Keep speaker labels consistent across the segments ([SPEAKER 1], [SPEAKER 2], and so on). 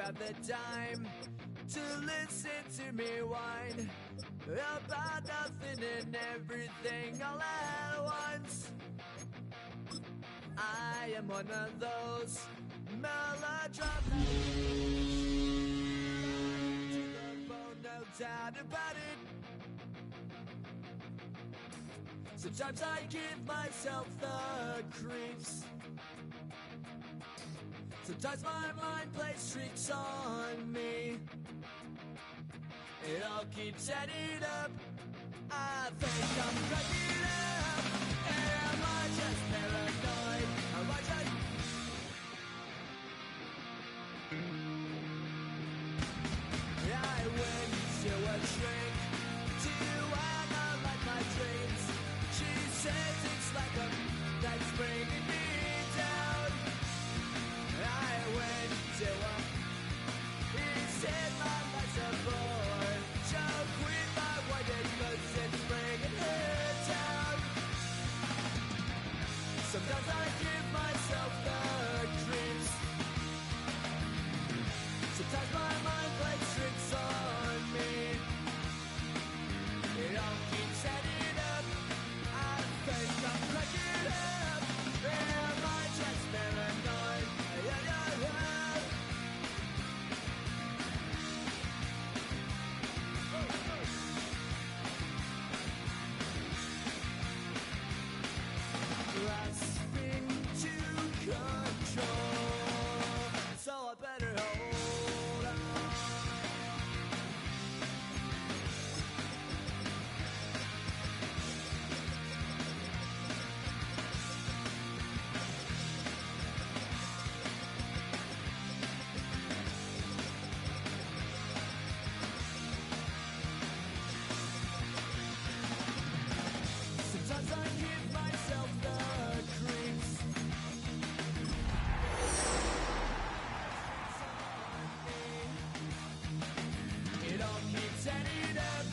[SPEAKER 1] have the time to listen to me whine about nothing and everything all at once. I am one of those melodramatics to the bone, no doubt about it. Sometimes I give myself the creeps. Sometimes my mind plays tricks on me. It all keeps adding up. I think I'm cracking up. Am I just paranoid? Am I just... I went to a shrink to analyze my dreams. She says it's like a that's bringing me down. I went to a... He said my life's a bore. Joke with my wife because it's bringing her down. Sometimes I give myself the creeps. Sometimes my mind plays tricks on me. It all keeps adding up. I think I'm cracking up. Am I just paranoid? Yeah, yeah, yeah. Grasping to control, so I better hold on. Sometimes I give myself the creeps. It all keeps adding up.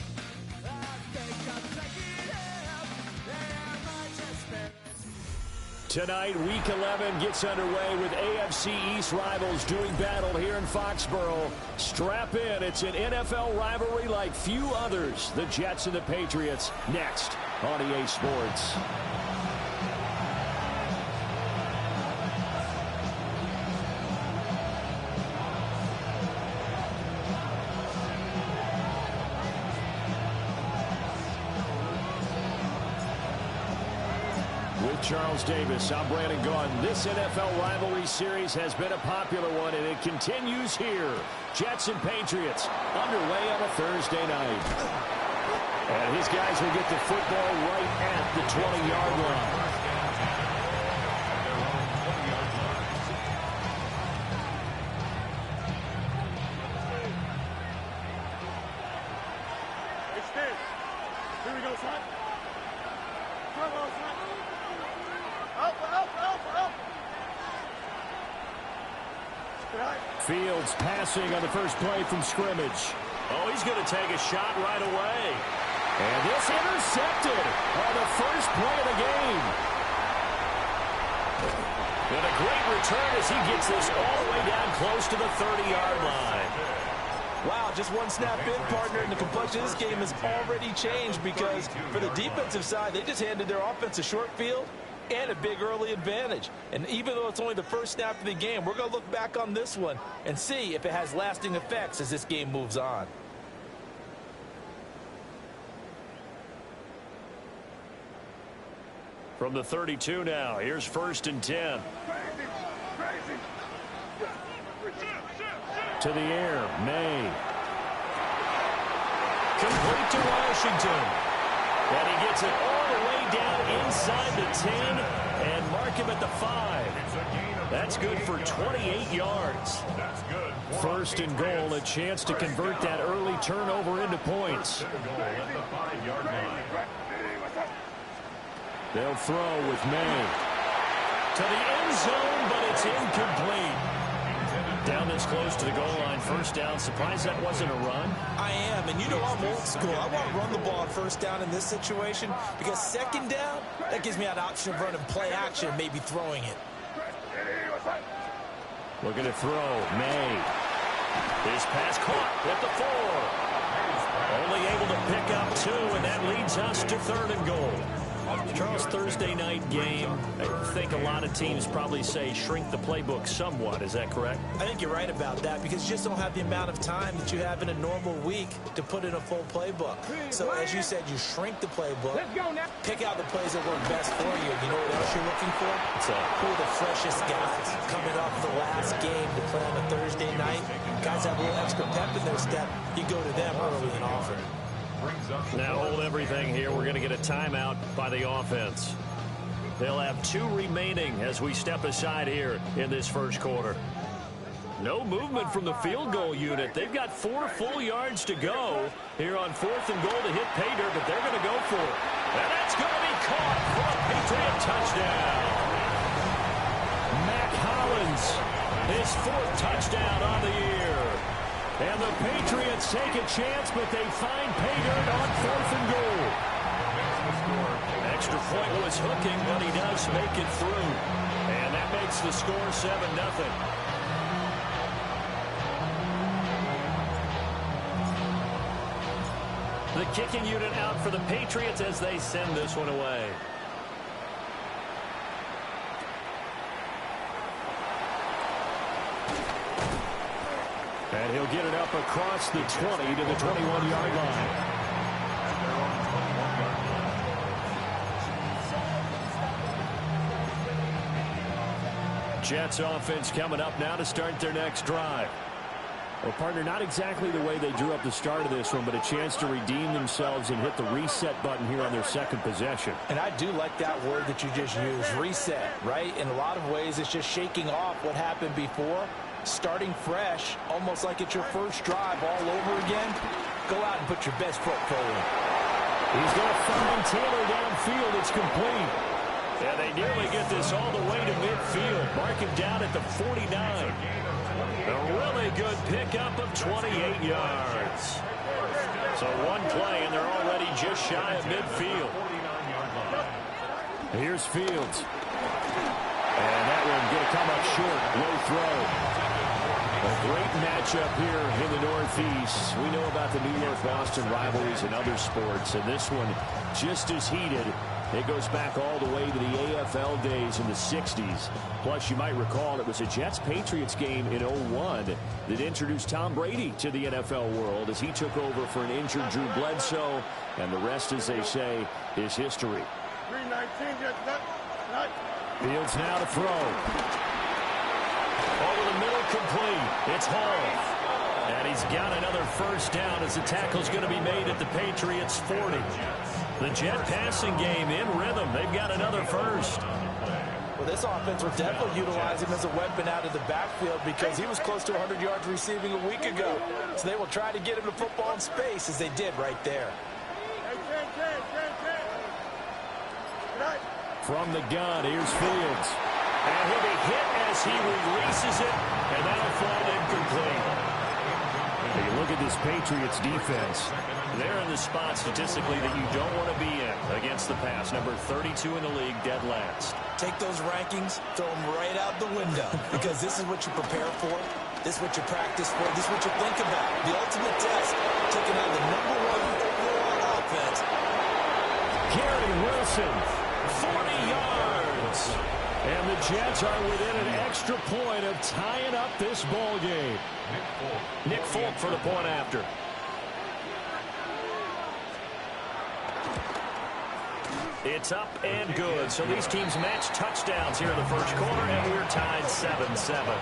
[SPEAKER 1] I think I'm cracking up. Am I just paranoid?
[SPEAKER 2] Tonight, Week 11 gets underway with AFC East rivals doing battle here in Foxborough. Strap in. It's an NFL rivalry like few others. The Jets and the Patriots next on EA Sports. With Charles Davis, I'm Brandon Gaudin. This NFL rivalry series has been a popular one, and it continues here. Jets and Patriots underway on a Thursday night. And his guys will get the football right at the 20-yard line.
[SPEAKER 3] Here we go, son. Come on, son. Up.
[SPEAKER 2] Fields passing on the first play from scrimmage. Oh, he's going to take a shot right away. And this intercepted on the first play of the game. And a great return as he gets this all the way down close to the 30-yard line.
[SPEAKER 4] Wow, just one snap in, partner, and the complexion of this game has already changed because for the defensive side, they just handed their offense a short field and a big early advantage. And even though it's only the first snap of the game, we're going to look back on this one and see if it has lasting effects as this game moves on.
[SPEAKER 2] From the 32 now, here's 1st and 10. To the air, May. Complete to Washington. And he gets it all the way down inside the 10 and mark him at the 5. That's good for 28 yards. First and goal, a chance to convert that early turnover into points. They'll throw with May. To the end zone, but it's incomplete. Down this close to the goal line, first down. Surprised that wasn't a run?
[SPEAKER 4] I am, and you know I'm old school. I want to run the ball on first down in this situation because second down, that gives me an option of running play action, maybe throwing it.
[SPEAKER 2] Looking to throw, May. His pass caught at the 4. Only able to pick up 2, and that leads us to 3rd and goal. Charles, Thursday night game, I think a lot of teams probably say shrink the playbook somewhat. Is that correct?
[SPEAKER 4] I think you're right about that because you just don't have the amount of time that you have in a normal week to put in a full playbook. So as you said, you shrink the playbook, pick out the plays that work best for you. You know what else you're looking for? Who are the freshest guys coming off the last game to play on a Thursday night? Guys have a little extra pep in their step. You go to them early and often.
[SPEAKER 2] Now hold everything here. We're going to get a timeout by the offense. They'll have 2 remaining as we step aside here in this first quarter. No movement from the field goal unit. They've got 4 full yards to go here on 4th and goal to hit pay dirt, but they're going to go for it. And that's going to be caught for a Patriot touchdown. Mac Hollins, his 4th touchdown on the year. And the Patriots take a chance, but they find pay dirt on 4th and goal. Extra point was hooking, but he does make it through. And that makes the score 7-0. The kicking unit out for the Patriots as they send this one away. And he'll get it up across the 20 to the 21-yard line. Jets offense coming up now to start their next drive. Well, partner, not exactly the way they drew up the start of this one, but a chance to redeem themselves and hit the reset button here on their second possession.
[SPEAKER 4] And I do like that word that you just used, reset, right? In a lot of ways, it's just shaking off what happened before, starting fresh, almost like it's your first drive all over again. Go out and put your best foot forward.
[SPEAKER 2] He's going to find Taylor downfield. It's complete. Yeah, they nearly get this all the way to midfield. Mark him down at the 49. A really good pickup of 28 yards. So one play, and they're already just shy of midfield. Here's Fields. And that one going to come up short. Low throw. A great matchup here in the Northeast. We know about the New York-Boston rivalries in other sports, and this one just as heated. It goes back all the way to the AFL days in the 60s. Plus, you might recall it was a Jets-Patriots game in 01 that introduced Tom Brady to the NFL world as he took over for an injured Drew Bledsoe. And the rest, as they say, is history.
[SPEAKER 3] 319, Jets.
[SPEAKER 2] Fields now to throw. Over the middle, complete. It's Hall. And he's got another first down as the tackle's going to be made at the Patriots' 40. The Jet passing game in rhythm. They've got another first.
[SPEAKER 4] Well, this offense will definitely utilize him as a weapon out of the backfield because he was close to 100 yards receiving a week ago. So they will try to get him to football in space as they did right there.
[SPEAKER 2] From the gun, here's Fields. And he'll be hit as he releases it, and that'll fall incomplete. You look at this Patriots defense. They're in the spot statistically that you don't want to be in against the pass. Number 32 in the league, dead last.
[SPEAKER 4] Take those rankings, throw them right out the window because this is what you prepare for. This is what you practice for. This is what you think about. The ultimate test, taking out the #1 overall offense.
[SPEAKER 2] Gary Wilson, 40 yards. And the Jets are within an extra point of tying up this ball game. Nick Folk for the point after. It's up and good. So these teams match touchdowns here in the first quarter, and we're tied 7-7.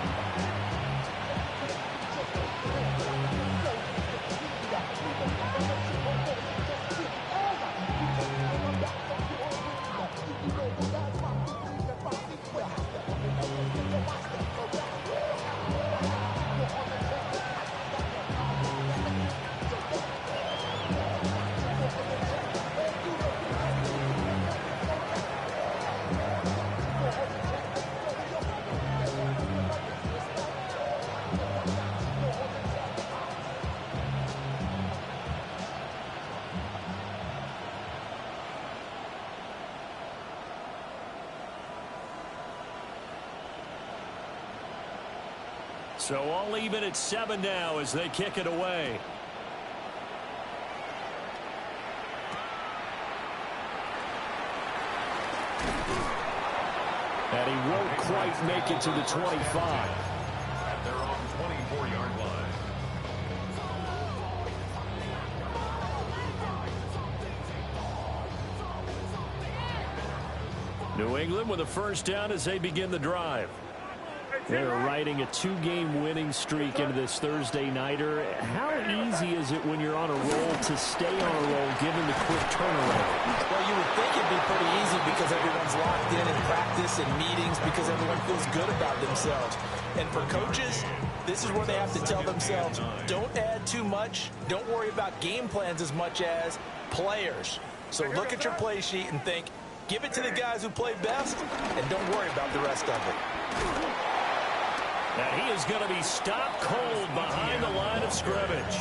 [SPEAKER 2] So all even at 7 now as they kick it away. And he won't quite make it to the 25.
[SPEAKER 5] At their own 24-yard line.
[SPEAKER 2] New England with a first down as they begin the drive. They're riding a 2-game winning streak into this Thursday nighter. How easy is it when you're on a roll to stay on a roll given the quick turnaround?
[SPEAKER 4] Well, you would think it'd be pretty easy because everyone's locked in practice and meetings because everyone feels good about themselves. And for coaches, this is where they have to tell themselves, don't add too much. Don't worry about game plans as much as players. So look at your play sheet and think, give it to the guys who play best, and don't worry about the rest of it.
[SPEAKER 2] And he is going to be stopped cold behind the line of scrimmage.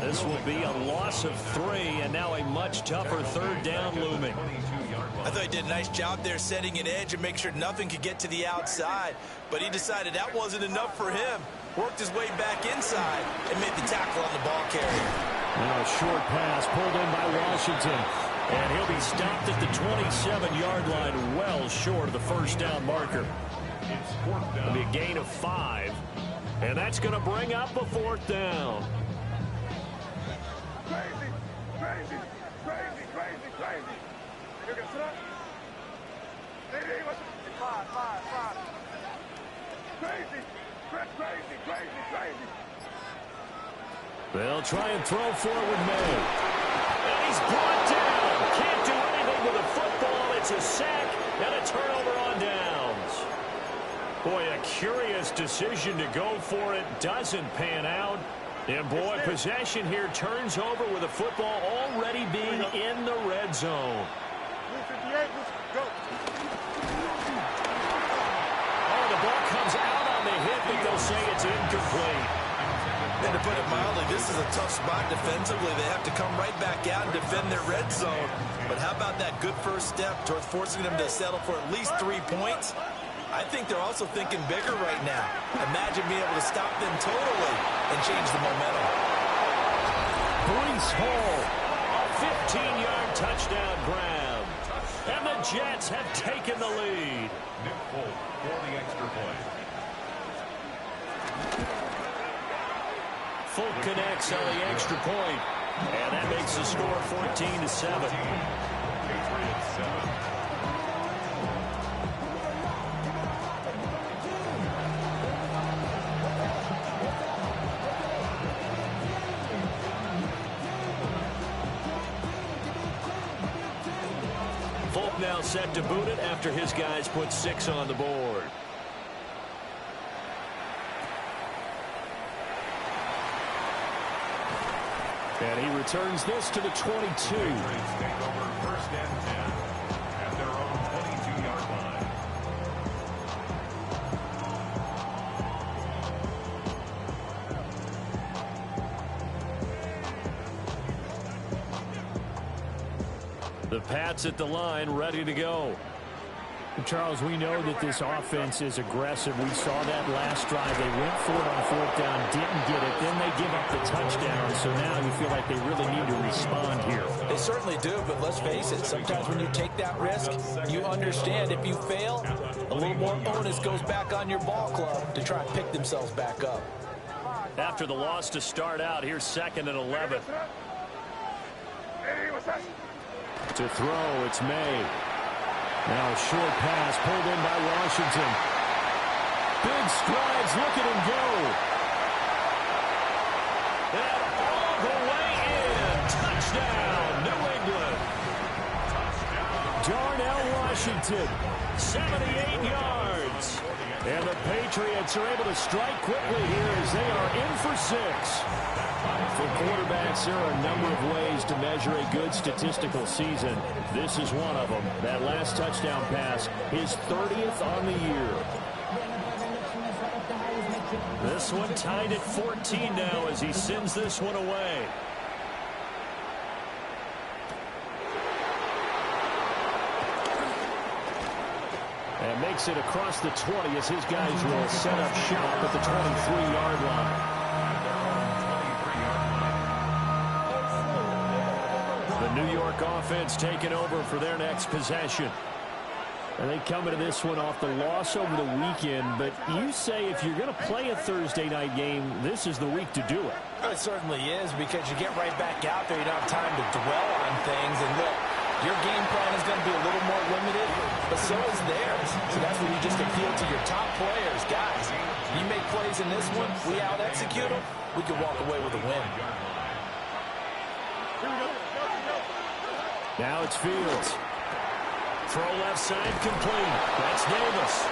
[SPEAKER 2] This will be a loss of 3, and now a much tougher third down looming.
[SPEAKER 4] I thought he did a nice job there setting an edge and make sure nothing could get to the outside. But he decided that wasn't enough for him. Worked his way back inside and made the tackle on the ball carrier.
[SPEAKER 2] Now a short pass pulled in by Washington. And he'll be stopped at the 27-yard line, well short of the first down marker. It'll be a gain of 5. And that's going to bring up a 4th down.
[SPEAKER 3] Crazy, crazy, crazy, crazy, crazy. You can sit up. Five. Crazy, crazy, crazy, crazy.
[SPEAKER 2] They'll try and throw forward May. And he's brought down. Can't do anything with a football. It's a sack and a turnover on downs. Boy, a curious decision to go for it. Doesn't pan out. And boy, possession here turns over with a football already being in the red zone.
[SPEAKER 3] Go.
[SPEAKER 2] Oh, the ball comes out on the hit, but they'll say it's incomplete.
[SPEAKER 4] And to put it mildly, this is a tough spot defensively. They have to come right back out and defend their red zone. But how about that good first step towards forcing them to settle for at least 3 points? I think they're also thinking bigger right now. Imagine being able to stop them totally and change the momentum.
[SPEAKER 2] Breece Hall, a 15-yard touchdown grab. And the Jets have taken the lead.
[SPEAKER 5] Nick Folk for the extra point.
[SPEAKER 2] Folk connects on the extra point. And that makes the score 14-7.
[SPEAKER 5] Patriots 7.
[SPEAKER 2] Folk now set to boot it after his guys put 6 on the board. And he returns this to the 22.
[SPEAKER 5] Patriots take over first and 10 at their own 22-yard line.
[SPEAKER 2] The Pats at the line, ready to go.
[SPEAKER 6] Charles, we know that this offense is aggressive. We saw that last drive. They went for it on 4th down, didn't get it. Then they give up the touchdown. So now you feel like they really need to respond here.
[SPEAKER 4] They certainly do, but let's face it, sometimes when you take that risk, you understand if you fail, a little more onus goes back on your ball club to try and pick themselves back up.
[SPEAKER 2] After the loss to start out, here's 2nd and 11.
[SPEAKER 3] Hey, what's that?
[SPEAKER 2] To throw, it's May. Now a short pass pulled in by Washington. Big strides, look at him go. And all the way in. Touchdown, New England. Darnell Washington, 78 yards. And the Patriots are able to strike quickly here as they are in for 6. For quarterbacks, there are a number of ways to measure a good statistical season. This is one of them. That last touchdown pass, his 30th on the year. This one tied at 14 now as he sends this one away.
[SPEAKER 6] And makes it across the 20 as his guys will set up shop at the 23-yard line. The New York offense taking over for their next possession. And they come into this one off the loss over the weekend. But you say if you're going to play a Thursday night game, this is the week to do it.
[SPEAKER 4] It certainly is, because you get right back out there. You don't have time to dwell on things. And look, your game plan is going to be a little more limited, but so is theirs. So that's when you just appeal to your top players. Guys, you make plays in this one, we out-execute them, we can walk away with a win.
[SPEAKER 6] Now it's Fields. Throw left side complete. That's Davis.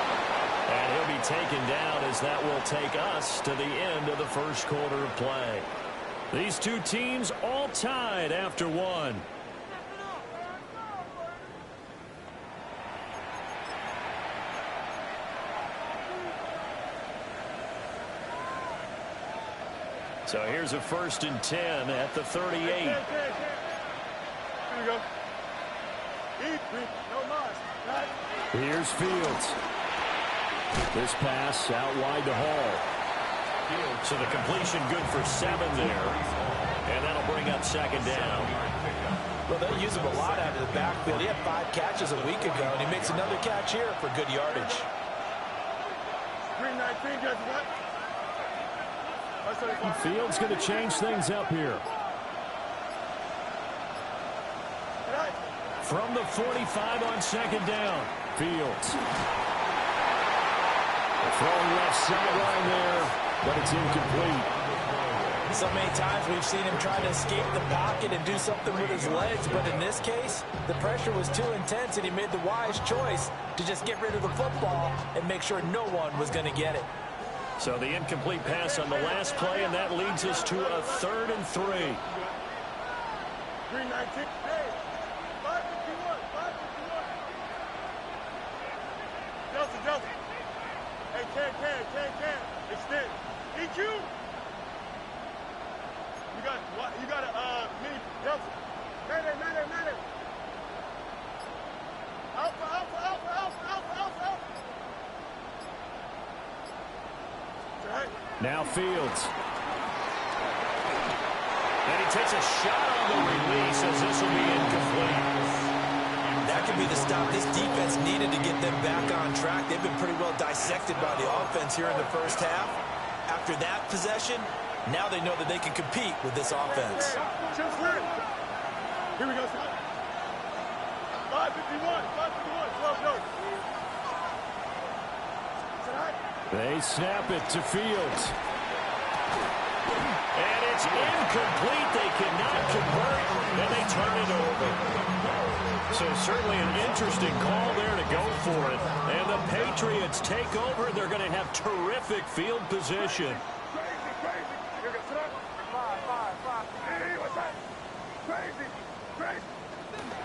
[SPEAKER 6] And he'll be taken down as that will take us to the end of the first quarter of play. These two teams all tied after one. So here's a 1st and 10 at the 38.
[SPEAKER 3] Here we go.
[SPEAKER 6] Here's Fields. This pass out wide to Hall. So the completion good for 7 there. And that'll bring up 2nd down.
[SPEAKER 4] Well, they use him a lot out of the backfield. He had 5 catches a week ago, and he makes another catch here for good yardage.
[SPEAKER 3] 319, guys, what?
[SPEAKER 6] Fields going to change things up here. From the 45 on 2nd down. Fields. Throwing left sideline there, but it's incomplete.
[SPEAKER 4] So many times we've seen him try to escape the pocket and do something with his legs, but in this case, the pressure was too intense, and he made the wise choice to just get rid of the football and make sure no one was going to get it.
[SPEAKER 6] So the incomplete pass on the last play, and that leads us to a 3rd and 3.
[SPEAKER 3] 319. Hey, 551. Delta. Hey, can. Extend. EQ. You got a mini Delta. Man. Alpha.
[SPEAKER 6] Now Fields. And he takes a shot on the release as this will be incomplete.
[SPEAKER 4] That could be the stop this defense needed to get them back on track. They've been pretty well dissected by the offense here in the first half. After that possession, now they know that they can compete with this offense.
[SPEAKER 3] Here we go, 551. 12.
[SPEAKER 6] They snap it to Fields. And it's incomplete. They cannot convert, and they turn it over. So certainly an interesting call there to go for it. And the Patriots take over. They're going to have terrific field position.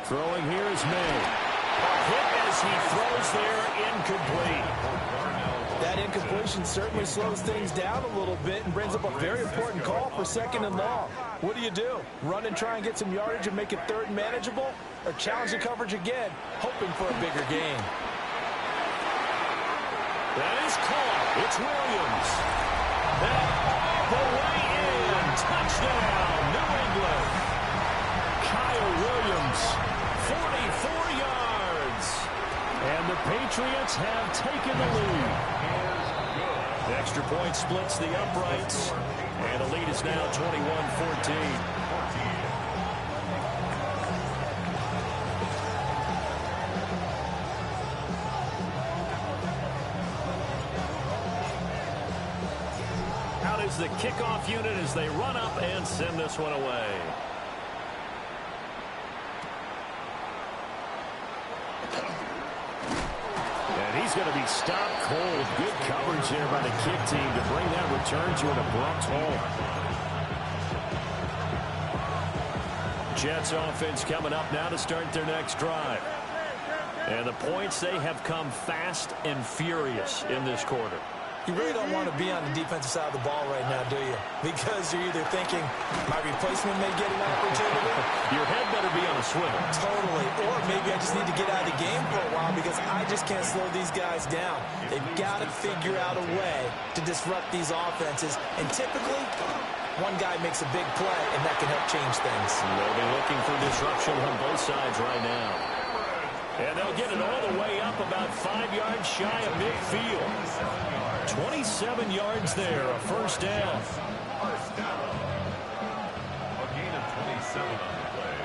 [SPEAKER 6] Throwing here is May. Hit as he throws there, incomplete.
[SPEAKER 4] That incompletion certainly slows things down a little bit and brings up a very important call for 2nd and long. What do? Run and try and get some yardage and make it 3rd manageable? Or challenge the coverage again, hoping for a bigger gain?
[SPEAKER 6] That is caught. It's Williams. And all the way in. Touchdown, New England. Kyle Williams, 44 yards. And the Patriots have taken the lead. The extra point splits the uprights. And the lead is now 21-14. Out is the kickoff unit as they run up and send this one away. He's going to be stopped cold. Good coverage there by the kick team to bring that return to an abrupt halt. Jets offense coming up now to start their next drive. And the points, they have come fast and furious in this quarter.
[SPEAKER 4] You really don't want to be on the defensive side of the ball right now, do you? Because you're either thinking, my replacement may get an opportunity.
[SPEAKER 6] Your head better be on a swivel.
[SPEAKER 4] Totally. Or maybe I just need to get out of the game for a while because I just can't slow these guys down. They've got to figure out a way to disrupt these offenses. And typically, one guy makes a big play, and that can help change things.
[SPEAKER 2] They'll be looking for disruption on both sides right now. And they'll get it all the way up about 5 yards shy of midfield. 27 yards there, a first down.
[SPEAKER 5] First down. A gain of 27 on the play.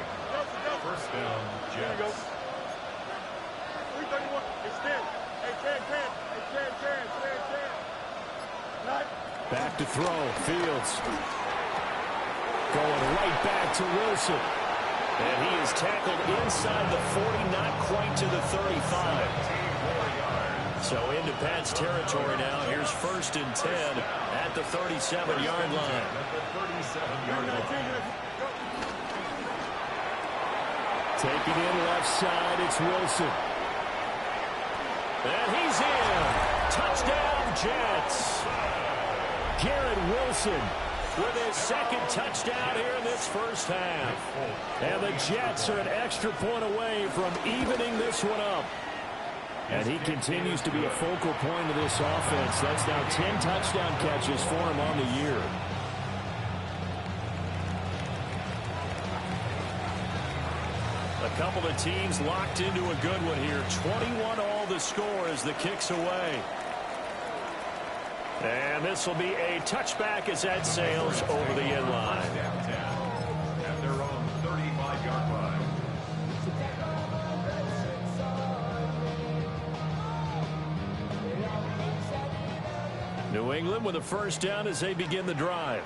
[SPEAKER 5] First down, Jets.
[SPEAKER 3] 331. It's 10. Hey, 10. Hey, 10.
[SPEAKER 6] Back to throw. Fields. Going right back to Wilson.
[SPEAKER 2] And he is tackled inside the 40, not quite to the 35. So into Pat's territory now. Here's 1st and 10 at the 37-yard line.
[SPEAKER 6] Taking in left side, it's Wilson.
[SPEAKER 2] And he's in. Touchdown, Jets.
[SPEAKER 6] Garrett Wilson
[SPEAKER 2] with his second touchdown here in this first half.
[SPEAKER 6] And the Jets are an extra point away from evening this one up. And he continues to be a focal point of this offense. That's now 10 touchdown catches for him on the year.
[SPEAKER 2] A couple of teams locked into a good one here. 21-all the score as the kick's away. And this will be a touchback as that sails over the end line.
[SPEAKER 5] At their own 35-yard line.
[SPEAKER 2] New England with a first down as they begin the drive.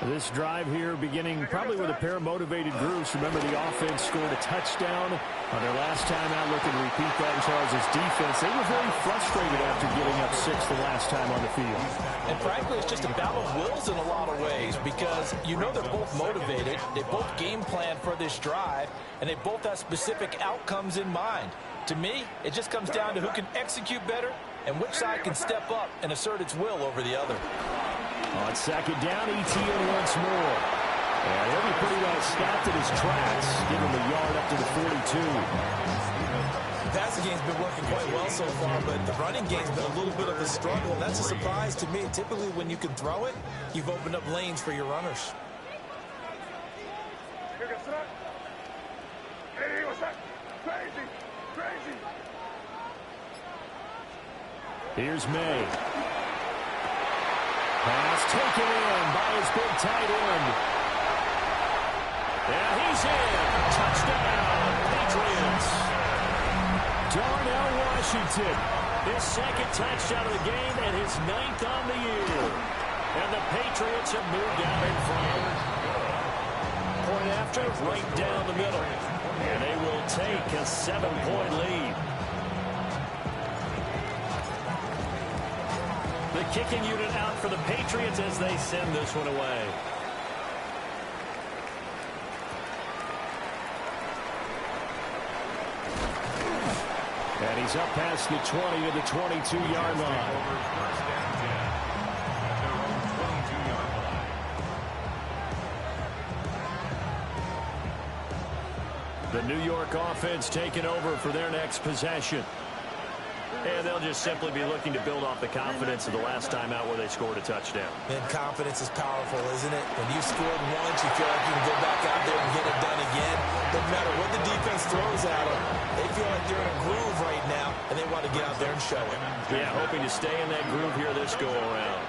[SPEAKER 6] This drive here beginning probably with a pair of motivated groups. Remember, the offense scored a touchdown on their last time out. Looking to repeat that in Charles' defense. They were very frustrated after giving up 6 the last time on the field.
[SPEAKER 4] And frankly, it's just a battle of wills in a lot of ways because you know they're both motivated. They both game plan for this drive, and they both have specific outcomes in mind. To me, it just comes down to who can execute better and which side can step up and assert its will over the other.
[SPEAKER 6] On second down, Etienne once more. And he'll be pretty well stopped at his tracks. Give him a yard up to the 42.
[SPEAKER 4] The passing game's been working quite well so far, but the running game's been a little bit of a struggle. And that's a surprise to me. Typically, when you can throw it, you've opened up lanes for your runners.
[SPEAKER 3] Hey, what's that? Crazy.
[SPEAKER 6] Here's May. Pass taken in by his big tight end.
[SPEAKER 2] And he's in. Touchdown, Patriots.
[SPEAKER 6] Darnell Washington.
[SPEAKER 2] His second touchdown of the game and his 9th on the year. And the Patriots have moved out in front. Point after, right down the middle. And they will take a 7-point lead. The kicking unit out for the Patriots as they send this one away.
[SPEAKER 6] And he's up past the 20 of the 22-yard line. The New York offense taking over for their next possession.
[SPEAKER 2] And they'll just simply be looking to build off the confidence of the last time out where they scored a touchdown.
[SPEAKER 4] And confidence is powerful, isn't it? When you scored once, you feel like you can go back out there and get it done again. Doesn't matter what the defense throws at them. They feel like they're in a groove right now, and they want to get out there and show it.
[SPEAKER 2] Yeah, hoping to stay in that groove here this go-around.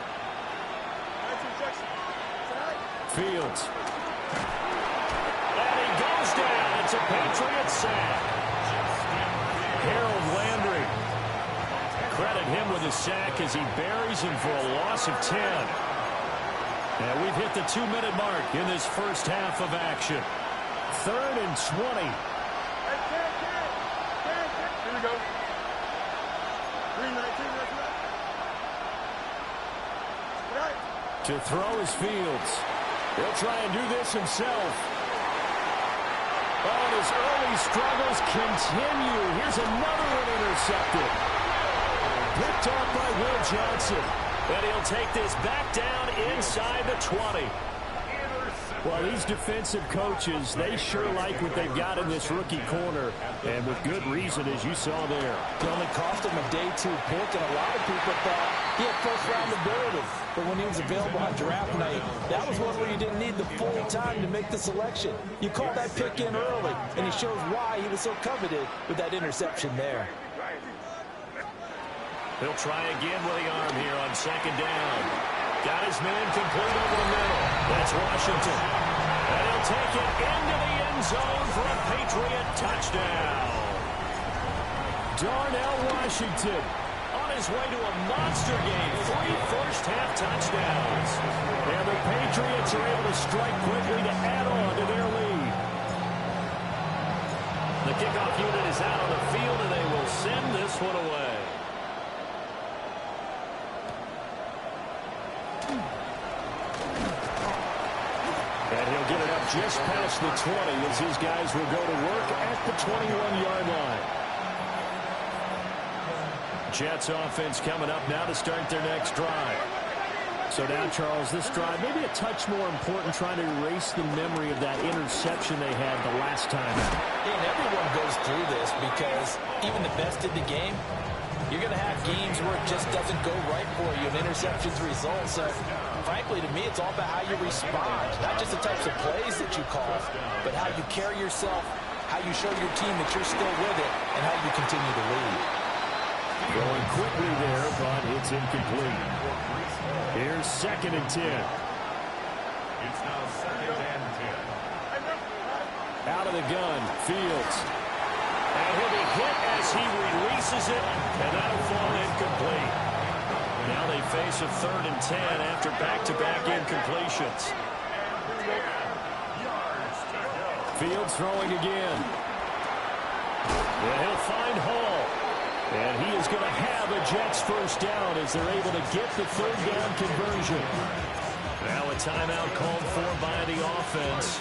[SPEAKER 6] Fields.
[SPEAKER 2] And he goes down. It's a Patriot sack. Harold Landry. Credit him with a sack as he buries him for a loss of 10. And we've hit the 2-minute mark in this first half of action.
[SPEAKER 6] 3rd and 20.
[SPEAKER 3] Here we go. 319. Right.
[SPEAKER 6] To throw is Fields. He'll try and do this himself. Oh, and his early struggles continue. Here's another one intercepted. Picked off by Will Johnson.
[SPEAKER 2] And he'll take this back down inside the 20.
[SPEAKER 6] Well, these defensive coaches, they sure like what they've got in this rookie corner, and with good reason, as you saw there.
[SPEAKER 4] It only cost him a day 2 pick, and a lot of people thought he had first-round ability. But when he was available on draft night, that was one where you didn't need the full time to make the selection. You called that pick in early, and he shows why he was so coveted with that interception there.
[SPEAKER 2] He'll try again with the arm here on second down. Got his man complete over the middle. That's Washington. And he'll take it into the end zone for a Patriot touchdown.
[SPEAKER 6] Darnell Washington
[SPEAKER 2] On his way to a monster game. 3 first-half touchdowns.
[SPEAKER 6] And the Patriots are able to strike quickly to add on to their lead.
[SPEAKER 2] The kickoff unit is out on the field, and they will send this one away.
[SPEAKER 6] And he'll get it up just past the 20 as his guys will go to work at the 21-yard line. Jets offense coming up now to start their next drive. So now, Charles, this drive maybe a touch more important, trying to erase the memory of that interception they had the last time out.
[SPEAKER 4] And everyone goes through this because even the best in the game, you're going to have games where it just doesn't go right for you, and interceptions result. So, frankly, to me, it's all about how you respond, not just the types of plays that you call, but how you carry yourself, how you show your team that you're still with it, and how you continue to lead.
[SPEAKER 6] Going quickly there, but it's incomplete. Here's 2nd and 10.
[SPEAKER 5] It's now 2nd and 10.
[SPEAKER 6] Out of the gun, Fields.
[SPEAKER 2] And he'll be hit as he releases it, and that'll fall incomplete. Now they face a 3rd and 10 after back-to-back incompletions.
[SPEAKER 6] Fields throwing again.
[SPEAKER 2] And he'll find Hall.
[SPEAKER 6] And he is going to have a Jets first down as they're able to get the 3rd down conversion.
[SPEAKER 2] Now a timeout called for by the offense,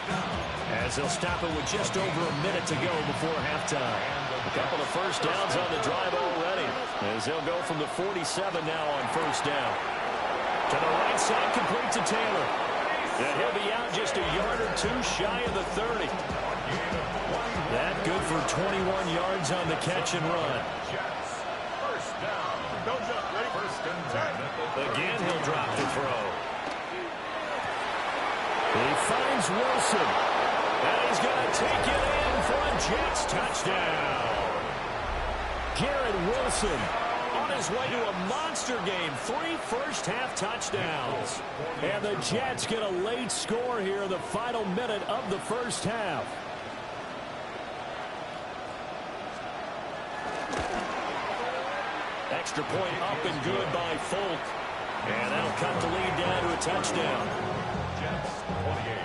[SPEAKER 2] as they'll stop it with just over a minute to go before halftime. A couple of first downs on the drive already, as they'll go from the 47 now on first down. To the right side, complete to Taylor. And he'll be out just a yard or 2 shy of the 30. That good for 21 yards on the catch and run.
[SPEAKER 5] First down. First and 10.
[SPEAKER 2] Again, he'll drop the throw.
[SPEAKER 6] He finds Wilson.
[SPEAKER 2] And he's going to take it in for a Jets touchdown.
[SPEAKER 6] Garrett Wilson
[SPEAKER 2] On his way to a monster game. 3 first-half touchdowns.
[SPEAKER 6] and the Jets get a late score here in the final minute of the first half.
[SPEAKER 2] Extra point up and good by Folk. And that'll cut the lead down to a touchdown.
[SPEAKER 5] Jets 28.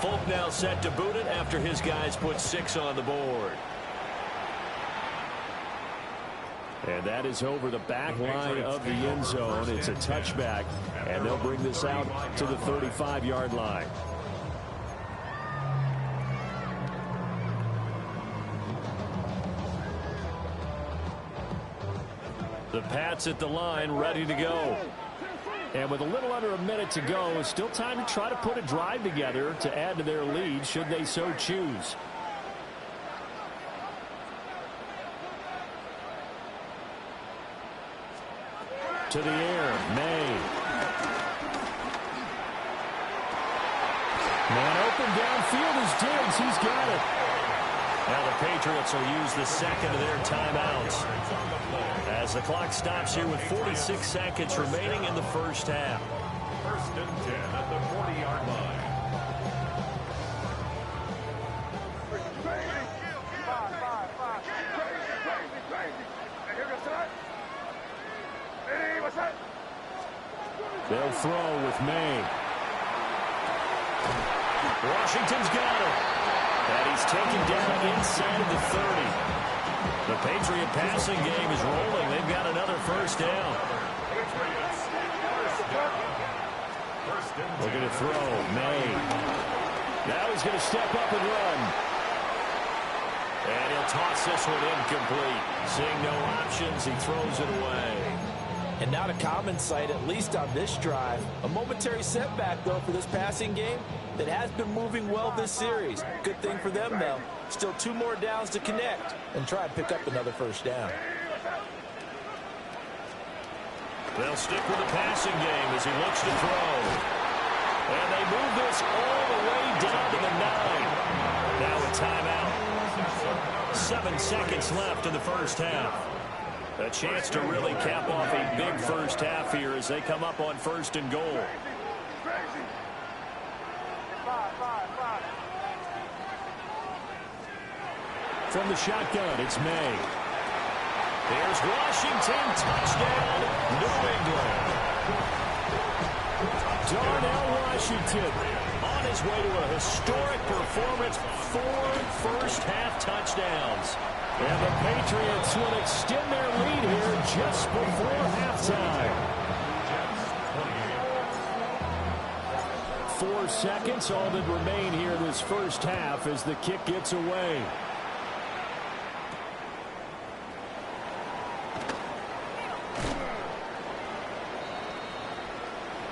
[SPEAKER 2] Folk now set to boot it after his guys put 6 on the board.
[SPEAKER 6] And that is over the back line of the end zone. It's a touchback, and they'll bring this out to the 35-yard line.
[SPEAKER 2] The Pats at the line, ready to go.
[SPEAKER 6] And with a little under a minute to go, it's still time to try to put a drive together to add to their lead, should they so choose. To the air, May. Man open downfield is Diggs. He's got it.
[SPEAKER 2] Now the Patriots will use the second of their timeouts as the clock stops here with 46 seconds remaining in the first half.
[SPEAKER 5] First and 10 at the 40-yard line.
[SPEAKER 6] They'll throw with May.
[SPEAKER 2] Washington's got it. And he's taken down inside of the 30. The Patriot passing game is rolling. They've got another first down.
[SPEAKER 6] Looking to throw, May. Now he's going to step up and run.
[SPEAKER 2] And he'll toss this one incomplete. Seeing no options, he throws it away.
[SPEAKER 4] And not a common sight, at least on this drive. A momentary setback, though, for this passing game that has been moving well this series. Good thing for them, though. Still 2 more downs to connect and try and pick up another first down.
[SPEAKER 2] They'll stick with the passing game as he looks to throw. And they move this all the way down to the 9. Now a timeout. 7 seconds left in the first half. A chance to really cap off a big first half here as they come up on 1st and goal.
[SPEAKER 6] From the shotgun, it's May.
[SPEAKER 2] There's Washington, touchdown, New England.
[SPEAKER 6] Darnell Washington
[SPEAKER 2] On his way to a historic performance, 4 first-half touchdowns.
[SPEAKER 6] And the Patriots will extend their lead here just before halftime. 4 seconds, all that remain here this first half as the kick gets away.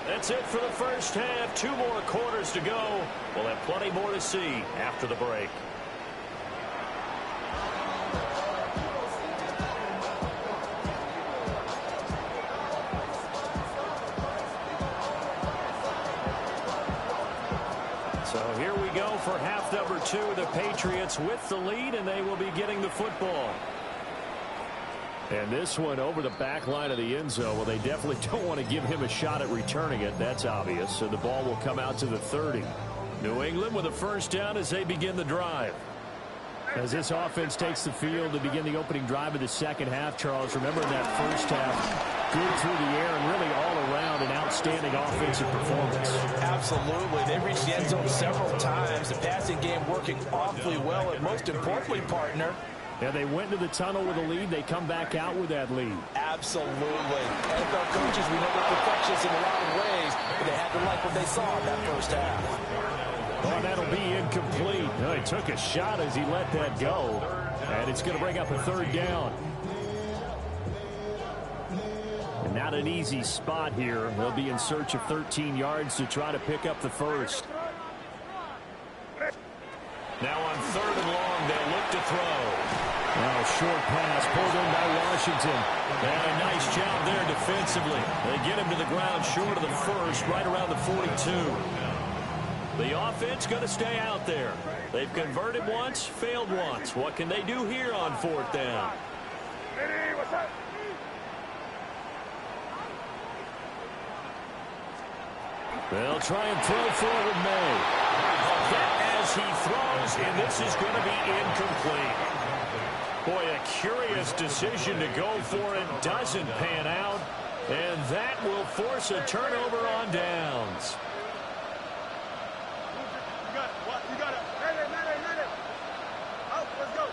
[SPEAKER 2] That's it for the first half. 2 more quarters to go. We'll have plenty more to see after the break. So here we go for half number 2. The Patriots with the lead, and they will be getting the football.
[SPEAKER 6] And this one over the back line of the end zone. Well, they definitely don't want to give him a shot at returning it. That's obvious. So the ball will come out to the 30.
[SPEAKER 2] New England with a first down as they begin the drive.
[SPEAKER 6] As this offense takes the field to begin the opening drive of the second half, Charles, remember in that first half, good through the air and really all around an outstanding offensive performance.
[SPEAKER 4] Absolutely. They reached the end zone several times. The passing game working awfully well, and most importantly, partner,
[SPEAKER 6] yeah, they went into the tunnel with a lead. They come back out with that lead.
[SPEAKER 4] absolutely. NFL coaches, we know they're perfectionists in a lot of ways, but they had to like what they saw in that first half.
[SPEAKER 6] Oh, that'll be incomplete. Oh, he took a shot as he let that go. And it's going to bring up a 3rd down. And not an easy spot here. They'll be in search of 13 yards to try to pick up the first.
[SPEAKER 2] Now on 3rd and long, they'll look to throw.
[SPEAKER 6] Oh, short pass pulled in by Washington.
[SPEAKER 2] And a nice job there defensively. They get him to the ground short of the first, right around the 42. The offense going to stay out there. They've converted once, failed once. What can they do here on 4th down?
[SPEAKER 6] They'll try and throw forward May.
[SPEAKER 2] As he throws, and this is going to be incomplete. Boy, a curious decision to go for it. Doesn't pan out. And that will force a turnover on downs.
[SPEAKER 3] You got it. Let it. Out, let's go.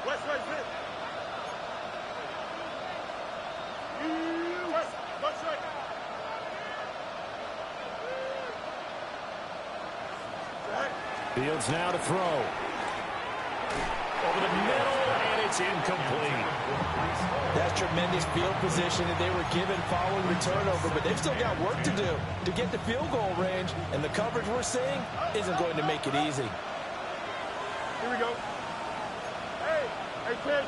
[SPEAKER 3] West, Smith. West, right.
[SPEAKER 6] Fields now to throw.
[SPEAKER 2] Over the middle, and it's incomplete.
[SPEAKER 4] That's tremendous field position that they were given following the turnover, but they've still got work to do to get the field goal range, and the coverage we're seeing isn't going to make it easy.
[SPEAKER 3] Here we go. Hey, Ken.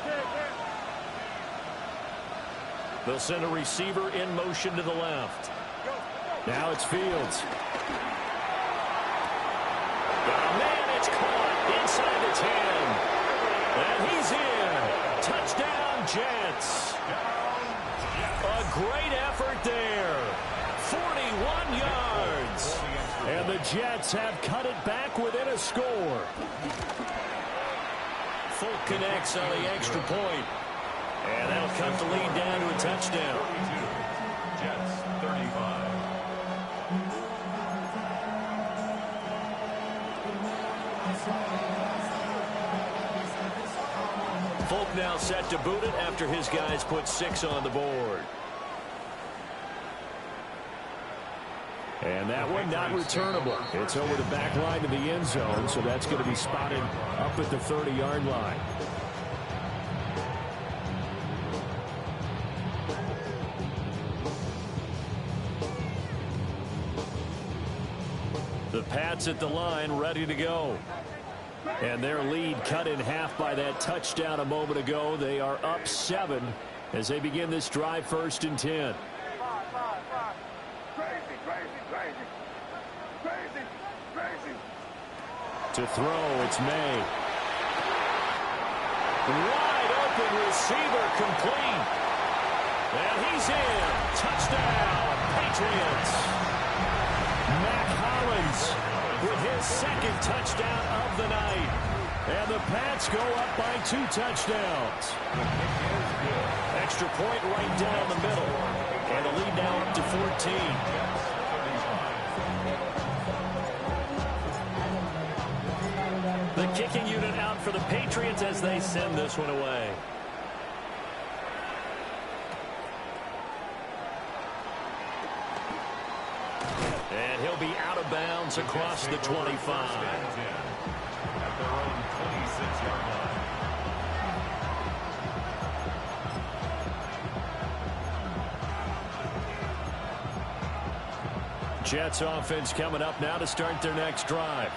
[SPEAKER 2] They'll send a receiver in motion to the left.
[SPEAKER 6] Now it's Fields.
[SPEAKER 2] Man, it's caught inside the 10. And he's in. Touchdown, Jets. A great effort there. 41 yards.
[SPEAKER 6] And the Jets have cut it back within a score.
[SPEAKER 2] Folk connects on the extra point. And that'll cut the lead down to a touchdown.
[SPEAKER 5] Jets 35.
[SPEAKER 2] Folk now set to boot it after his guys put 6 on the board.
[SPEAKER 6] And that one not returnable. It's over the back line to the end zone, so that's going to be spotted up at the 30-yard line.
[SPEAKER 2] Pats at the line, ready to go. And their lead cut in half by that touchdown a moment ago. They are up 7 as they begin this drive, 1st and 10. To throw, it's May. Wide open receiver, complete. And he's in. Touchdown, Patriots. Mac Hollins with his 2nd touchdown of the night. And the Pats go up by 2 touchdowns. Extra point right down the middle. And the lead now up to 14. The kicking unit out for the Patriots as they send this one away. And he'll be out of bounds across the 25.
[SPEAKER 5] At their own 26-yard line.
[SPEAKER 2] Jets offense coming up now to start their next drive.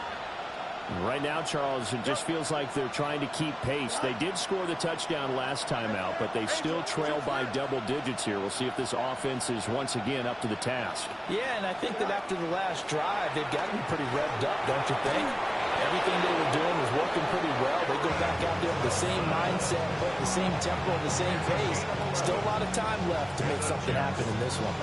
[SPEAKER 6] Right now, Charles, it just feels like they're trying to keep pace. They did score the touchdown last time out, but they still trail by double digits here. We'll see if this offense is once again up to the task.
[SPEAKER 4] Yeah, and I think that after the last drive, they've got to be pretty revved up, don't you think? Everything they were doing was working pretty well. They go back out there with the same mindset, the same tempo, the same pace. Still a lot of time left to make something happen in this one.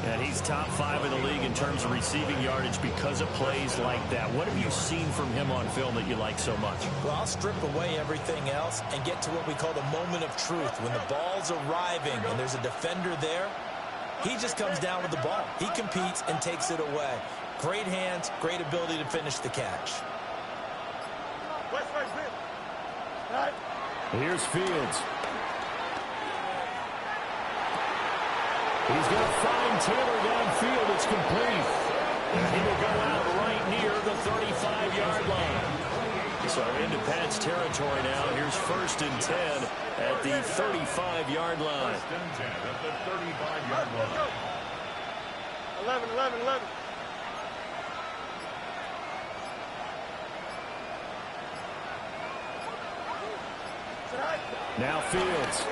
[SPEAKER 2] And he's top 5 in the league in terms of receiving yardage because of plays like that. What have you seen from him on film that you like so much?
[SPEAKER 4] Well, I'll strip away everything else and get to what we call the moment of truth. When the ball's arriving and there's a defender there, he just comes down with the ball. He competes and takes it away. Great hands, great ability to finish the catch.
[SPEAKER 6] Here's Fields. He's going to find Taylor downfield. It's complete.
[SPEAKER 2] And he will go out right near the 35-yard line. So into Pats territory now. Here's 1st and 10 at the 35-yard line.
[SPEAKER 5] 1st and 10 at the 35-yard line.
[SPEAKER 3] 11.
[SPEAKER 6] Now Fields.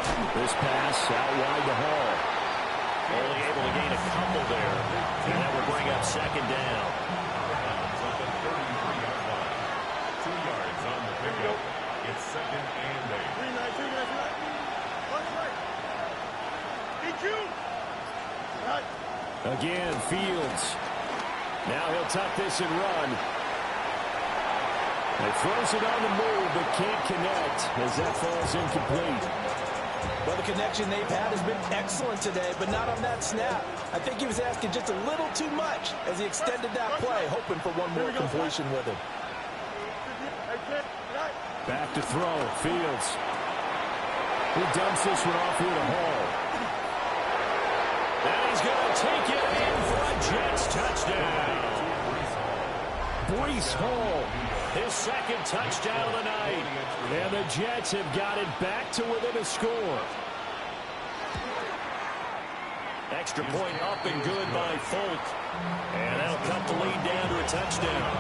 [SPEAKER 6] This pass out wide to Hall.
[SPEAKER 2] Only able to gain a couple there. And that will bring up 2nd down.
[SPEAKER 5] At the 33-yard line. 2 yards on the pickup. It's 2nd and 8.
[SPEAKER 6] Again, Fields. Now he'll tuck this and run. He throws it on the move, but can't connect as that falls incomplete.
[SPEAKER 4] Well, the connection they've had has been excellent today, but not on that snap. I think he was asking just a little too much as he extended that play, hoping for one more completion with him.
[SPEAKER 6] Back to throw, Fields. He dumps this one off here to Hall.
[SPEAKER 2] And he's going to take it in for a Jets touchdown.
[SPEAKER 6] Breece Hall.
[SPEAKER 2] His 2nd touchdown of the night.
[SPEAKER 6] And the Jets have got it back to within a score.
[SPEAKER 2] Extra point up and good by Folk. And that'll cut the lead down to a touchdown.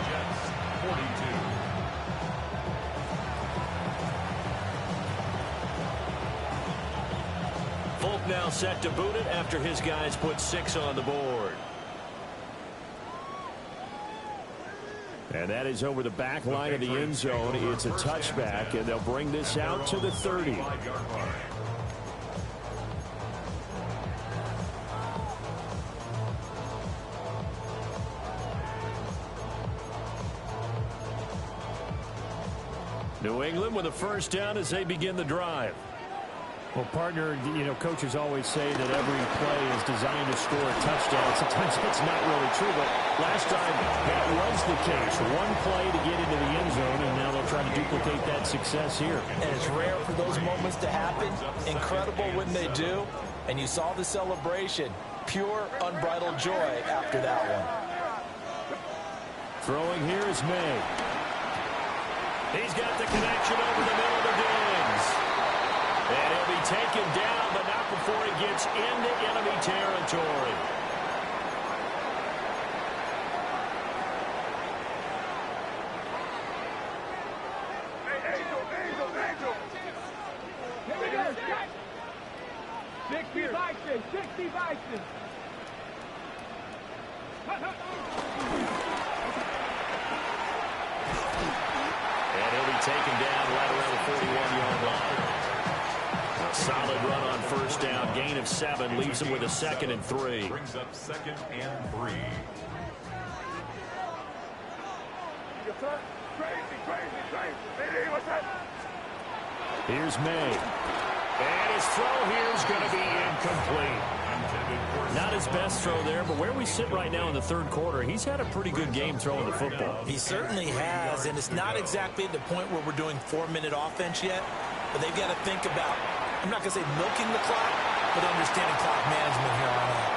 [SPEAKER 5] Jets 42.
[SPEAKER 2] Folk now set to boot it after his guys put 6 on the board.
[SPEAKER 6] And that is over the back line of the end zone. It's a touchback, and they'll bring this out to the 30.
[SPEAKER 2] New England with a 1st down as they begin the drive.
[SPEAKER 6] Well, partner, you know, coaches always say that every play is designed to score a touchdown. Sometimes it's not really true, but last time that was the case. One play to get into the end zone, and now they'll try to duplicate that success here.
[SPEAKER 4] And it's rare for those moments to happen. Incredible when they do. And you saw the celebration. Pure, unbridled joy after that one.
[SPEAKER 6] Throwing here is May.
[SPEAKER 2] He's got the connection over the middle to Diggs. And he'll be taken down, but not before he gets into enemy territory.
[SPEAKER 3] 60 Vikings.
[SPEAKER 2] And he'll be taken down right around the 41-yard line. A solid run on first down. Gain of 7 leaves him with a 2nd and 3.
[SPEAKER 5] Brings up 2nd and 3.
[SPEAKER 6] Here's May.
[SPEAKER 2] And his throw here is going to be incomplete. Not his best throw there, but where we sit right now in the third quarter, he's had a pretty good game throwing the football.
[SPEAKER 4] He certainly has, and it's not exactly at the point where we're doing 4-minute offense yet, but they've got to think about, I'm not going to say milking the clock, but understanding clock management here on out.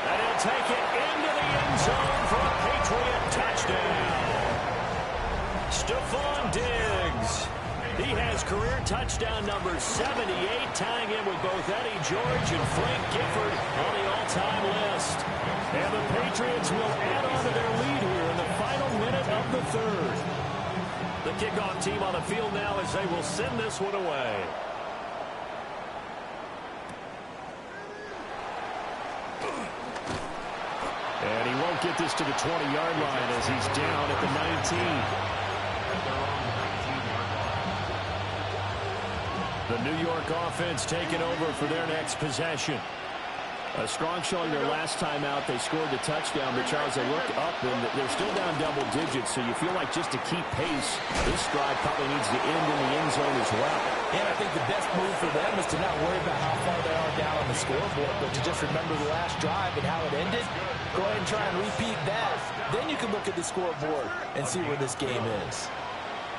[SPEAKER 2] And he'll take it into the end zone for a Patriot touchdown. Stephon Diggs. He has career touchdown number 78, tying in with both Eddie George and Frank Gifford on the all-time list. And the Patriots will add on to their lead here in the final minute of the third. The kickoff team on the field now as they will send this one away.
[SPEAKER 6] And he won't get this to the 20-yard line as he's down at the 19. The New York offense taking over for their next possession. A strong showing their last time out. They scored the touchdown, but Charles, they look up and they're still down double digits, so you feel like just to keep pace, this drive probably needs to end in the end zone as well.
[SPEAKER 4] And I think the best move for them is to not worry about how far they are down on the scoreboard, but to just remember the last drive and how it ended. Go ahead and try and repeat that. Then you can look at the scoreboard and see where this game is.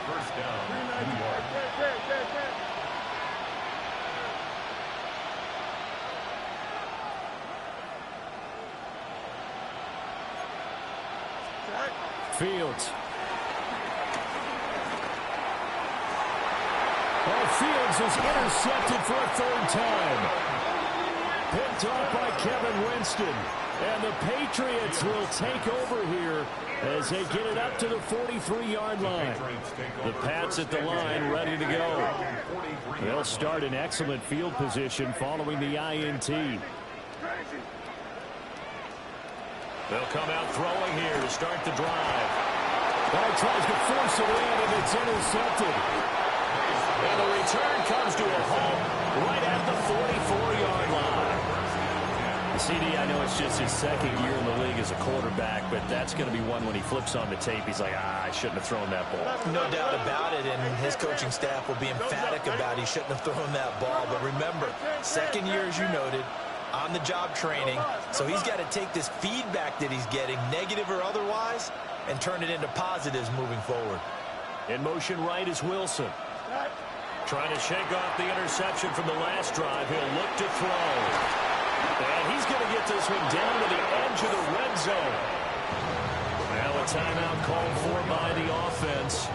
[SPEAKER 5] First down, New York.
[SPEAKER 6] Fields. Well, Fields is intercepted for a 3rd time. Picked off by Kevin Winston. And the Patriots will take over here as they get it up to the 43-yard line. The Pats at the line ready to go. They'll start in excellent field position following the INT.
[SPEAKER 2] They'll come out throwing here to start the drive.
[SPEAKER 6] Ball tries to force it in, and it's intercepted.
[SPEAKER 2] And the return comes to a halt right at the 44-yard line. CD, I know it's just his 2nd year in the league as a quarterback, but that's going to be one when he flips on the tape. He's like, I shouldn't have thrown that ball.
[SPEAKER 4] No doubt about it, and his coaching staff will be emphatic about he shouldn't have thrown that ball. But remember, 2nd year, as you noted, on-the-job training, so he's got to take this feedback that he's getting, negative or otherwise, and turn it into positives moving forward.
[SPEAKER 2] In motion right is Wilson. Trying to shake off the interception from the last drive. He'll look to throw. And he's going to get this one down to the edge of the red zone. Now a timeout called for by the offense.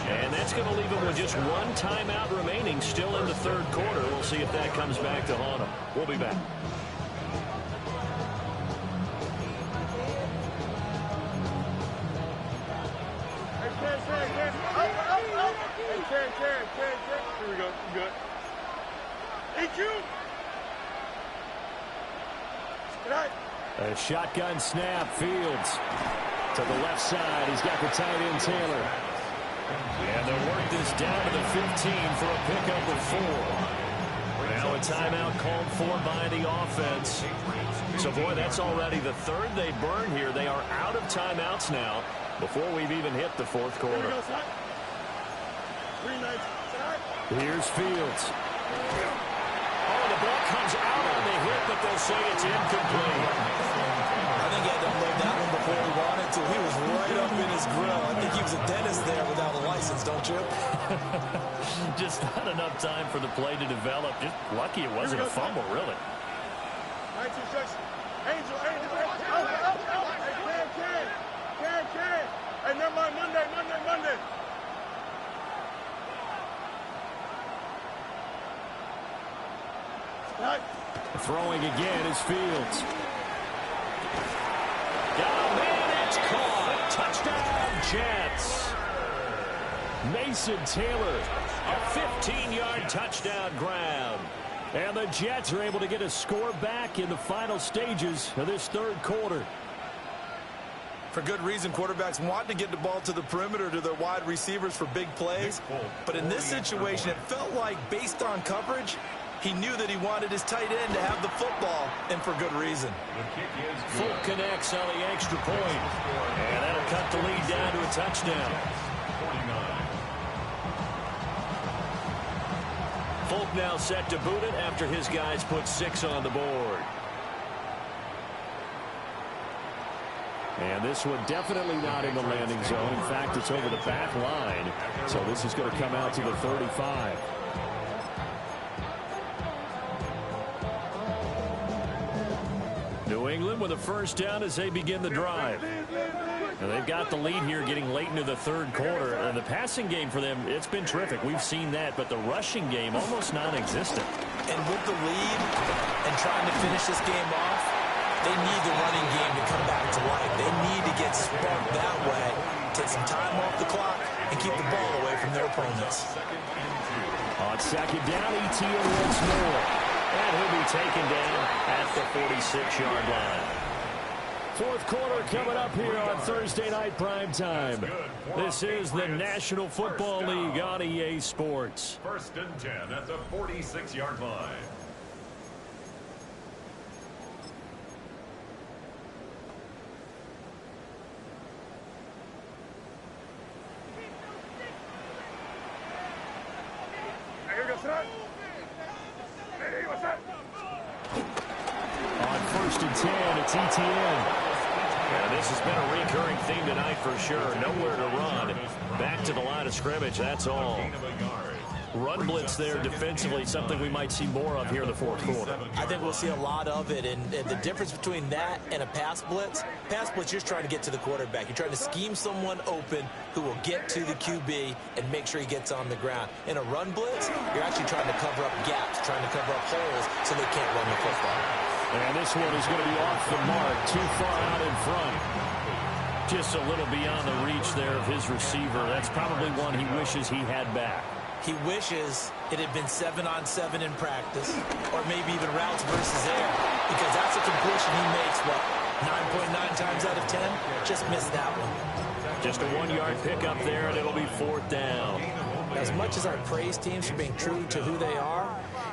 [SPEAKER 2] And that's going to leave him with just one timeout remaining still in the third quarter. We'll see if that comes back to haunt him. We'll be back.
[SPEAKER 3] Here we go. Good. Thank you.
[SPEAKER 6] A shotgun snap. Fields to the left side. He's got the tight end Taylor.
[SPEAKER 2] And they'll work this down to the 15 for a pickup of 4. Now a timeout called for by the offense. So, boy, that's already the 3rd they burn here. They are out of timeouts now before we've even hit the 4th quarter.
[SPEAKER 6] Here's Fields.
[SPEAKER 2] Oh, the ball comes out on the hit, but they'll say it's incomplete.
[SPEAKER 4] I think he had to unload that one before he wanted to. He was right up in his grill. I think he was a dentist there without a license, don't you?
[SPEAKER 2] Just not enough time for the play to develop. Just lucky it wasn't a fumble, really.
[SPEAKER 3] Angel. Can. Hey, never mind. Monday.
[SPEAKER 6] Throwing again is Fields.
[SPEAKER 2] Got a man, it's caught. Touchdown, Jets.
[SPEAKER 6] Mason Taylor.
[SPEAKER 2] A 15-yard touchdown grab.
[SPEAKER 6] And the Jets are able to get a score back in the final stages of this third quarter.
[SPEAKER 4] For good reason, quarterbacks want to get the ball to the perimeter to their wide receivers for big plays. But in this situation, it felt like, based on coverage, he knew that he wanted his tight end to have the football, and for good reason.
[SPEAKER 2] Folk connects on the extra point. And that'll cut the lead down to a touchdown.
[SPEAKER 5] 49.
[SPEAKER 2] Folk now set to boot it after his guys put 6 on the board.
[SPEAKER 6] And this one definitely not in the landing zone. In fact, it's over the back line. So this is going to come out to the 35. New England with a first down as they begin the drive. And they've got the lead here getting late into the third quarter. And the passing game for them, it's been terrific. We've seen that. But the rushing game, almost non-existent.
[SPEAKER 4] And with the lead and trying to finish this game off, they need the running game to come back to life. They need to get sparked that way, take some time off the clock, and keep the ball away from their opponents.
[SPEAKER 6] On second down, Etienne once more.
[SPEAKER 2] And he'll be taken down at the 46-yard line.
[SPEAKER 6] Fourth quarter coming up here on Thursday Night Prime Time. This is the National Football League on EA Sports.
[SPEAKER 5] 1st and 10 at the 46-yard line.
[SPEAKER 6] On 1st and 10, it's Etienne.
[SPEAKER 2] Yeah, this has been a recurring theme tonight for sure. Nowhere to run. Back to the line of scrimmage, that's all. Run blitz there defensively, something we might see more of here in the fourth quarter.
[SPEAKER 4] I think we'll see a lot of it, and the difference between that and a pass blitz, you're just trying to get to the quarterback. You're trying to scheme someone open who will get to the QB and make sure he gets on the ground. In a run blitz, you're actually trying to cover up gaps, trying to cover up holes so they can't run the football.
[SPEAKER 6] And this one is going to be off the mark, too far out in front. Just a little beyond the reach there of his receiver. That's probably one he wishes he had back.
[SPEAKER 4] He wishes it had been 7-on-7 in practice, or maybe even routes versus air, because that's a completion he makes, 9.9 times out of 10? Just missed that one.
[SPEAKER 2] Just a 1-yard pickup there, and it'll be 4th down.
[SPEAKER 4] As much as I praise teams for being true to who they are,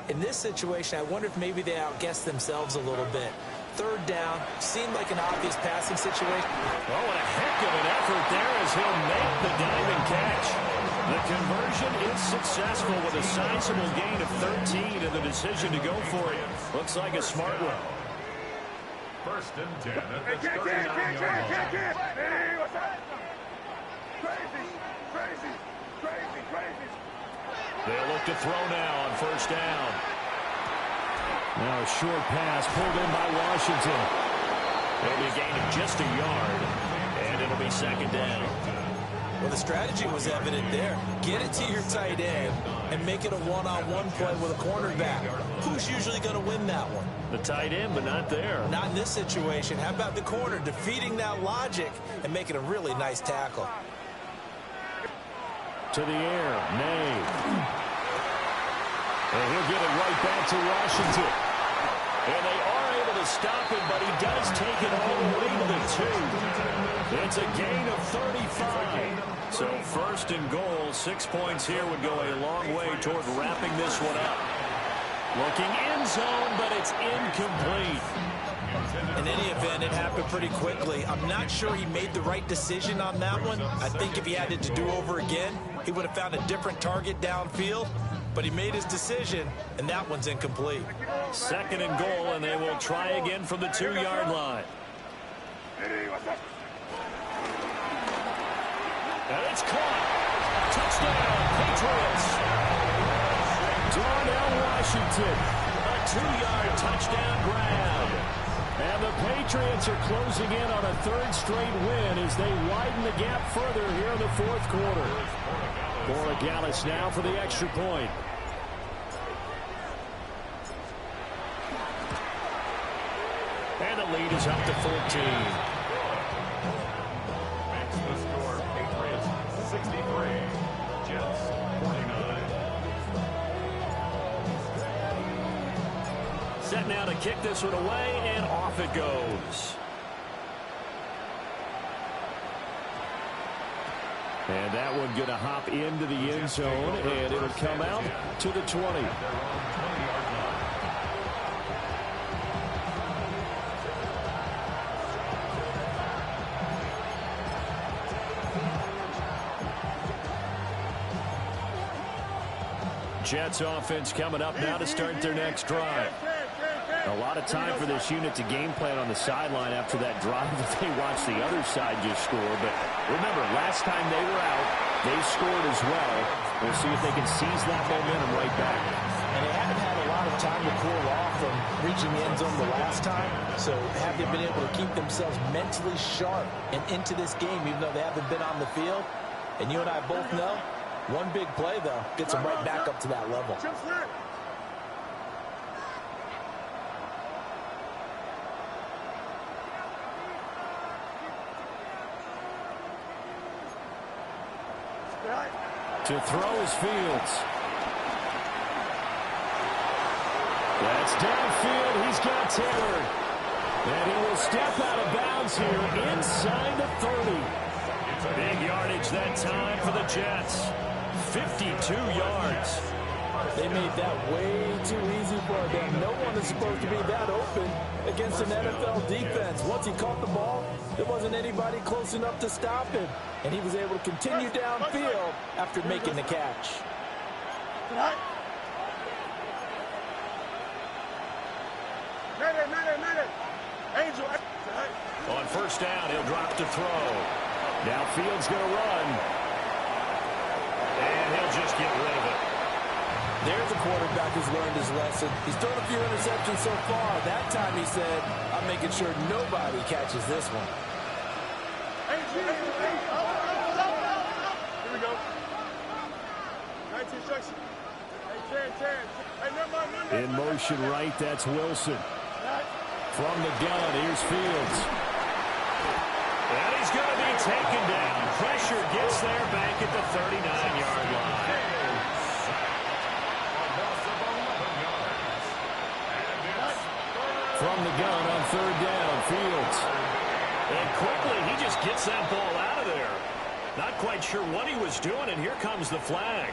[SPEAKER 4] in this situation, I wonder if maybe they outguessed themselves a little bit. 3rd down seemed like an obvious passing situation.
[SPEAKER 2] Oh, what a heck of an effort there as he'll make the diving catch. The conversion is successful with a sizable gain of 13, and the decision to go for it looks like a smart one.
[SPEAKER 5] 1st and 10 at the 39-yard line.
[SPEAKER 3] Hey, what's up? Crazy.
[SPEAKER 2] They'll look to throw now on 1st down.
[SPEAKER 6] Now a short pass pulled in by Washington.
[SPEAKER 2] It'll be a gain of just a yard, and it'll be 2nd down.
[SPEAKER 4] Well, the strategy was evident there. Get it to your tight end and make it a one-on-one play with a cornerback. Who's usually going to win that one?
[SPEAKER 2] The tight end, but not there.
[SPEAKER 4] Not in this situation. How about the corner defeating that logic and making a really nice tackle?
[SPEAKER 6] To the air, May. And he'll get it right back to Washington.
[SPEAKER 2] And they are able to stop him, but he does take it all the way to the 2. It's a gain of 35. So 1st and goal, 6 points here would go a long way toward wrapping this one up. Looking end zone, but it's incomplete.
[SPEAKER 4] In any event, it happened pretty quickly. I'm not sure he made the right decision on that one. I think if he had it to do over again, he would have found a different target downfield. But he made his decision, and that one's incomplete.
[SPEAKER 2] 2nd and goal, and they will try again from the 2-yard line. And it's caught. Touchdown, Patriots.
[SPEAKER 6] Darnell Washington.
[SPEAKER 2] A 2-yard touchdown grab.
[SPEAKER 6] And the Patriots are closing in on a 3rd straight win as they widen the gap further here in the 4th quarter. Borregales now for the extra point.
[SPEAKER 2] And the lead is up to 14.
[SPEAKER 5] Makes the score Patriots 63, Jets 49.
[SPEAKER 2] Set now to kick this one away, and off it goes. And that one going to hop into the end zone, and it'll come out to the 20. Jets offense coming up now to start their next drive. A lot of time for this unit to game plan on the sideline after that drive that they watched the other side just score. But remember, last time they were out, they scored as well. We'll see if they can seize that momentum right back.
[SPEAKER 4] And they haven't had a lot of time to cool off from reaching the end zone the last time. So have they been able to keep themselves mentally sharp and into this game, even though they haven't been on the field? And you and I both know, one big play, though, gets them right back up to that level.
[SPEAKER 6] To throw is Fields. That's downfield. He's got Taylor. And he will step out of bounds here inside the 30.
[SPEAKER 2] Big yardage that time for the Jets. 52 yards.
[SPEAKER 4] They made that way too easy for them. No one is supposed to be that open against an NFL defense. Once he caught the ball, there wasn't anybody close enough to stop him. And he was able to continue downfield after making the catch.
[SPEAKER 2] On first down, he'll drop to throw. Now Fields going to run. And he'll just get rid of it.
[SPEAKER 4] There's a quarterback who's learned his lesson. He's thrown a few interceptions so far. That time he said, I'm making sure nobody catches this one.
[SPEAKER 3] Here we go. 19 instruction.
[SPEAKER 6] In motion right, that's Wilson. From the gun, here's Fields.
[SPEAKER 2] And he's going to be taken down. Pressure gets there back at the 39-yard line.
[SPEAKER 6] From the gun on third down, Fields.
[SPEAKER 2] And quickly, he just gets that ball out of there. Not quite sure what he was doing, and here comes the flag.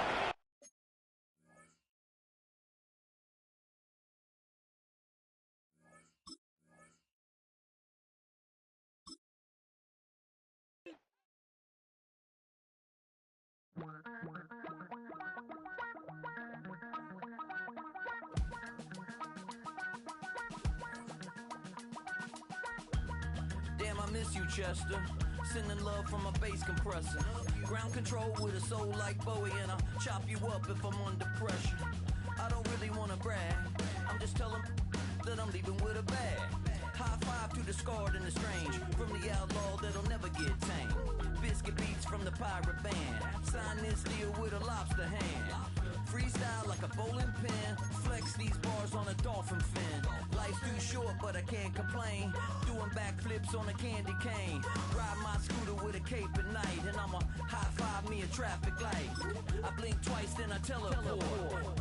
[SPEAKER 1] Damn, I miss you, Chester. Sending love from a bass compressor. Ground control with a soul like Bowie, and I'll chop you up if I'm under pressure. I don't really want to brag. I'm just telling that I'm leaving with a bag. High five to the scarred and the strange. From the outlaw that'll never get tamed. Biscuit beats from the pirate band. Sign this deal with a lobster hand. Freestyle like a bowling pin. Flex these bars on a dolphin fin. Life's too short, but I can't complain. Doing backflips on a candy cane. Ride my scooter with a cape at night. And I'ma high five me a traffic light. I blink twice, then I teleport.